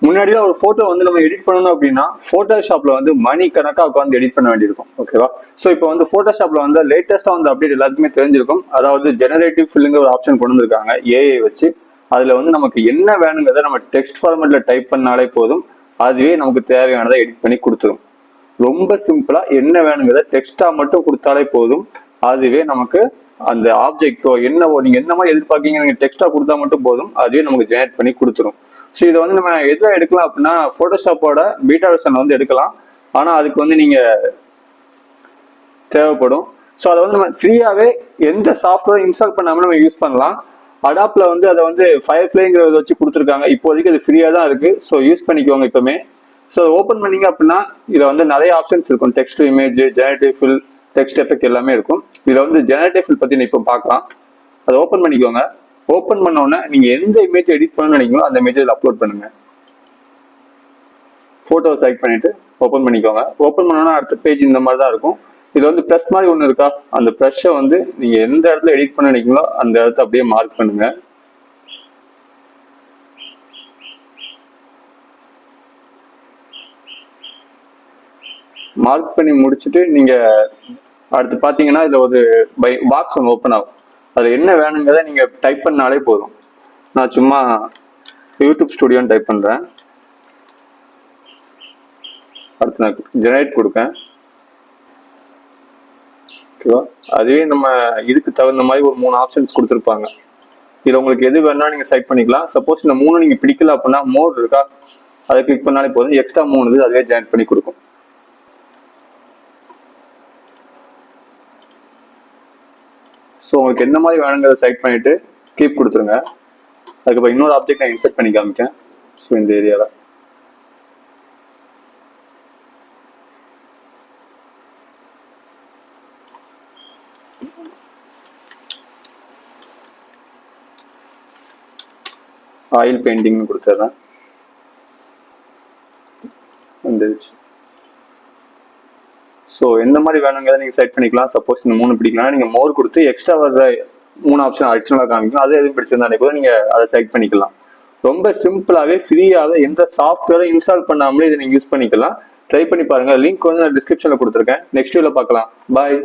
முன்னாடிலாம் ஒரு போட்டோ வந்து நம்ம எடிட் பண்ணணும் அப்படின்னா போட்டோஷாப்ல வந்து மணி கணக்கா உட்காந்து எடிட் பண்ண வேண்டியிருக்கும். ஓகேவா? ஸோ இப்போ வந்து போட்டோஷாப்ல வந்து லேட்டஸ்டா வந்து அப்டேட் எல்லாத்துக்குமே தெரிஞ்சிருக்கும். அதாவது ஜெனரேட்டிவ் ஃபில்லுங்கிற ஒரு ஆப்ஷன் கொண்டு வந்திருக்காங்க ஏஐ வச்சு. அதுல வந்து நமக்கு என்ன வேணுங்கிறத நம்ம டெக்ஸ்ட் ஃபார்மேட்ல டைப் பண்ணாலே போதும், அதுவே நமக்கு தேவையானதை எடிட் பண்ணி கொடுத்துரும். ரொம்ப சிம்பிளா என்ன வேணுங்கிறத டெக்ஸ்டா மட்டும் கொடுத்தாலே போதும், அதுவே நமக்கு அந்த ஆப்ஜெக்டோ என்னவோ நீங்க என்ன மாதிரி எதிர்பார்க்கீங்க நீங்க டெக்ஸ்டா கொடுத்தா மட்டும் போதும், அதுவே நமக்கு ஜெனரேட் பண்ணி கொடுத்துரும். ஸோ இதை வந்து நம்ம எதில் எடுக்கலாம் அப்படின்னா போட்டோஷாப்போட பீட்டா வெர்ஷன் வந்து எடுக்கலாம். ஆனா அதுக்கு வந்து நீங்க தேவைப்படும். ஸோ அதை வந்து நம்ம ஃப்ரீயாவே எந்த சாஃப்ட்வேர் இன்ஸ்டால் பண்ணாம நம்ம யூஸ் பண்ணலாம். அடாப்ல வந்து அதை வந்து ஃபயர்ஃப்ளைங்கிறத வச்சு கொடுத்துருக்காங்க. இப்போதைக்கு அது ஃப்ரீயா தான் இருக்கு. ஸோ யூஸ் பண்ணிக்கோங்க இப்பவுமே. ஸோ ஓப்பன் பண்ணீங்க அப்படின்னா இதுல வந்து நிறைய ஆப்ஷன்ஸ் இருக்கும். Text to image, generative fill, text effect எல்லாமே இருக்கும். இதுல வந்து ஜெனரேட்டிவ் ஃபில் பத்தி இப்போ பார்க்கலாம். அதை ஓப்பன் பண்ணிக்கோங்க. ஓப்பன் பண்ண உடனே நீங்க எந்த இமேஜ் எடிட் பண்ணணும்னு நினைக்கிறீங்களோ அந்த இமேஜ் அப்லோட் பண்ணுங்க. போட்டோ செலக்ட் பண்ணிட்டு ஓப்பன் பண்ணிக்கோங்க. ஓப்பன் பண்ணோன்னா அடுத்த பேஜ் இந்த மாதிரி தான் இருக்கும். இது வந்து ப்ளஸ் மாதிரி ஒன்று இருக்கா, அந்த ப்ளஸ்ஸை வந்து நீங்க எந்த இடத்துல எடிட் பண்ண நினைக்கிறீங்களோ அந்த இடத்த அப்படியே மார்க் பண்ணுங்க. மார்க் பண்ணி முடிச்சுட்டு நீங்க அடுத்து பாத்தீங்கன்னா இதுல ஒரு பாக்ஸ் ஒன்று ஓப்பன் ஆகும். அதுல என்ன வேணுங்கிறத நீங்க டைப் பண்ணாலே போதும். நான் சும்மா யூடியூப் ஸ்டுடியோன்னு டைப் பண்றேன். அடுத்து நான் ஜெனரேட் கொடுப்பேன். ஓகேவா? அதுவே நம்ம இதுக்கு தகுந்த மாதிரி ஒரு 3 ஆப்ஷன்ஸ் கொடுத்துருப்பாங்க. இதுல உங்களுக்கு எது வேணா நீங்க செலக்ட் பண்ணிக்கலாம். சப்போஸ் இந்த 3 நீங்க பிடிக்கல அப்படின்னா மோர் இருக்கா, அதை கிளிக் பண்ணாலே போதும், எக்ஸ்ட்ரா 3 இது அதுவே ஜெனரேட் பண்ணி கொடுக்கும். ஸோ உங்களுக்கு என்ன மாதிரி வேணுங்கிறத செலக்ட் பண்ணிட்டு கீப் கொடுத்துருங்க. அதுக்கப்புறம் இன்னொரு ஆப்ஜெக்ட் நான் இன்சர்ட் பண்ணி காமிக்கேன். ஸோ இந்த ஏரியாவில் ஆயில் பெயிண்டிங்னு கொடுத்துட்றேன். வந்துருச்சு. ஸோ எந்த மாதிரி வேணுங்கிறத நீங்கள் செலக்ட் பண்ணிக்கலாம். சப்போஸ் இந்த 3 பிடிக்கலாம், நீங்கள் மோர் கொடுத்து எக்ஸ்ட்ரா வர்ற 3 ஆப்ஷன் அடிஷனலாக காமிக்கலாம். அது எதுவும் பிடிச்சிருந்தா கூட நீங்கள் அதை செலக்ட் பண்ணிக்கலாம். ரொம்ப சிம்பிளாகவே ஃப்ரீயாக எந்த சாஃப்ட்வேரும் இன்ஸ்டால் பண்ணாமலே இதை நீங்கள் யூஸ் பண்ணிக்கலாம். ட்ரை பண்ணி பாருங்கள். லிங்க் வந்து நான் டிஸ்கிரிப்ஷனில் கொடுத்துருக்கேன். நெக்ஸ்ட் வீடியோவில் பார்க்கலாம். பாய்.